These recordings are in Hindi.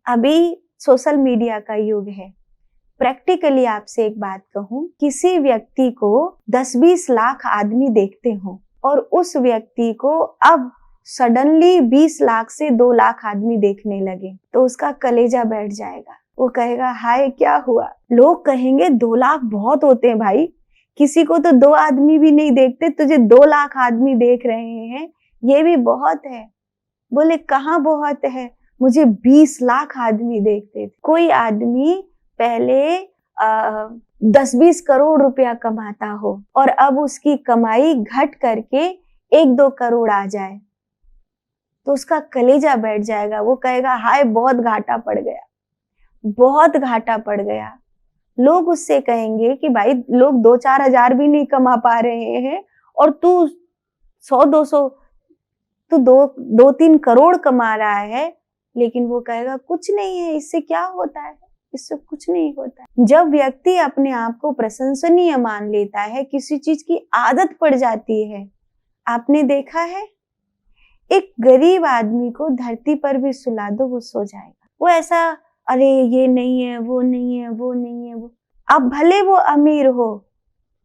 अभी सोशल मीडिया का युग है। प्रैक्टिकली आपसे एक बात कहूं, किसी व्यक्ति को 10-20 लाख आदमी देखते हो और उस व्यक्ति को अब सडनली 20 लाख से 2 लाख आदमी देखने लगे तो उसका कलेजा बैठ जाएगा। वो कहेगा हाय क्या हुआ। लोग कहेंगे 2 लाख बहुत होते हैं भाई, किसी को तो 2 आदमी भी नहीं देखते, तुझे 2 लाख आदमी देख रहे हैं, ये भी बहुत है। बोले कहाँ बहुत है, मुझे 20 लाख आदमी देखते थे। कोई आदमी पहले 10-20 करोड़ रुपया कमाता हो और अब उसकी कमाई घट करके 1-2 करोड़ आ जाए तो उसका कलेजा बैठ जाएगा। वो कहेगा हाय बहुत घाटा पड़ गया, बहुत घाटा पड़ गया। लोग उससे कहेंगे कि भाई लोग 2-4 हजार भी नहीं कमा पा रहे हैं और तू 100-200 तो 2-3 करोड़ कमा रहा है। लेकिन वो कहेगा कुछ नहीं है, इससे क्या होता है, इससे कुछ नहीं होता है। जब व्यक्ति अपने आप को प्रशंसनीय मान लेता है, किसी चीज की आदत पड़ जाती है, आपने देखा है एक गरीब आदमी को धरती पर भी सुला दो वो सो जाएगा। वो ऐसा अरे ये नहीं है, वो नहीं है, वो नहीं है, वो अब भले वो अमीर हो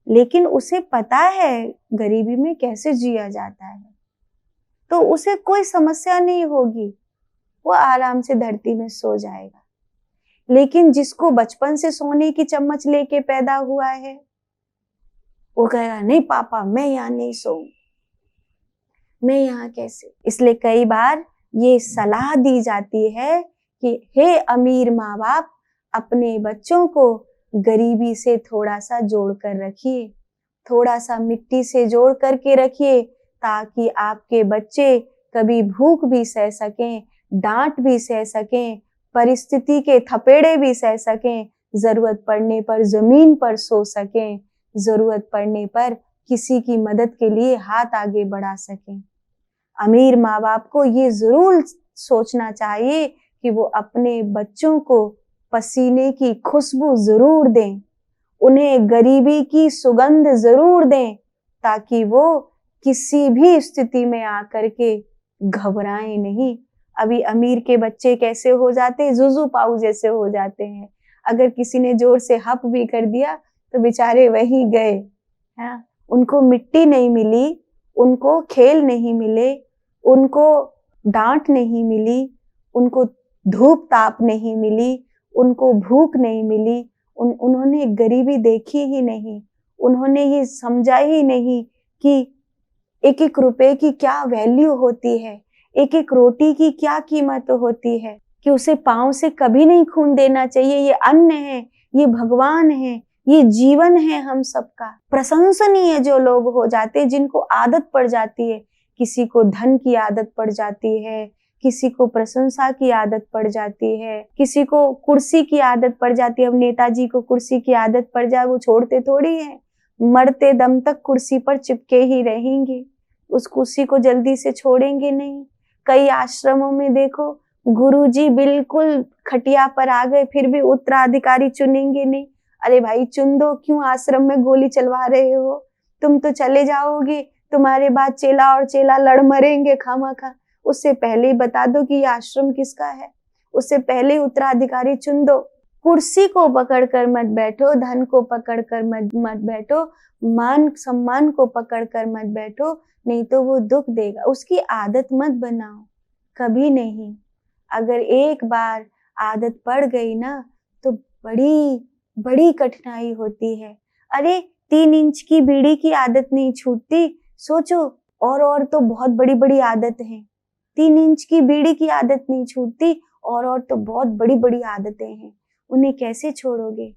लेकिन उसे पता है गरीबी में कैसे जिया जाता है, तो उसे कोई समस्या नहीं होगी, वो आराम से धरती में सो जाएगा। लेकिन जिसको बचपन से सोने की चम्मच लेके पैदा हुआ है वो कहेगा नहीं पापा मैं यहाँ नहीं सोऊं, मैं यहाँ कैसे। इसलिए कई बार ये सलाह दी जाती है कि हे अमीर माँ बाप, अपने बच्चों को गरीबी से थोड़ा सा जोड़ कर रखिए, थोड़ा सा मिट्टी से जोड़ करके रखिए, ताकि आपके बच्चे कभी भूख भी सह सकें, डांट भी सह सकें, परिस्थिति के थपेड़े भी सह सकें, जरूरत पड़ने पर जमीन पर सो सकें, जरूरत पड़ने पर किसी की मदद के लिए हाथ आगे बढ़ा सकें। अमीर माँ बाप को ये जरूर सोचना चाहिए कि वो अपने बच्चों को पसीने की खुशबू जरूर दें, उन्हें गरीबी की सुगंध जरूर दें, ताकि वो किसी भी स्थिति में आकर के घबराएं नहीं। अभी अमीर के बच्चे कैसे हो जाते हैं, जुजू पाऊ जैसे हो जाते हैं। अगर किसी ने जोर से हप भी कर दिया तो बेचारे वहीं गए। हाँ, उनको मिट्टी नहीं मिली, उनको खेल नहीं मिले, उनको डांट नहीं मिली, उनको धूप ताप नहीं मिली, उनको भूख नहीं मिली, उन्होंने गरीबी देखी ही नहीं, उन्होंने ये समझा ही नहीं कि एक एक रुपए की क्या वैल्यू होती है, एक एक रोटी की क्या कीमत होती है, कि उसे पांव से कभी नहीं खून देना चाहिए। ये अन्न है, ये भगवान है, ये जीवन है हम सबका। प्रशंसनीय जो लोग हो जाते, जिनको आदत पड़ जाती है, किसी को धन की आदत पड़ जाती है, किसी को प्रशंसा की आदत पड़ जाती है, किसी को कुर्सी की आदत पड़ जाती है। अब नेताजी को कुर्सी की आदत पड़ जाए वो छोड़ते थोड़ी है, मरते दम तक कुर्सी पर चिपके ही रहेंगे, उस कुर्सी को जल्दी से छोड़ेंगे नहीं। कई आश्रमों में देखो गुरुजी बिल्कुल खटिया पर आ गए फिर भी उत्तराधिकारी चुनेंगे नहीं। अरे भाई चुन दो, क्यों आश्रम में गोली चलवा रहे हो, तुम तो चले जाओगे, तुम्हारे बाद चेला और चेला लड़ मरेंगे खामखा। उससे पहले ही बता दो कि ये आश्रम किसका है, उससे पहले उत्तराधिकारी चुन दो। कुर्सी को पकड़कर मत बैठो, धन को पकड़कर मत बैठो, मान सम्मान को पकड़कर मत बैठो, नहीं तो वो दुख देगा। उसकी आदत मत बनाओ, कभी नहीं। अगर एक बार आदत पड़ गई ना तो बड़ी बड़ी कठिनाई होती है। अरे 3 इंच की बीड़ी की आदत नहीं छूटती, सोचो और तो बहुत बड़ी बड़ी आदत है। 3 इंच की बीड़ी की आदत नहीं छूटती और तो बहुत बड़ी बड़ी आदतें हैं, उन्हें कैसे छोड़ोगे।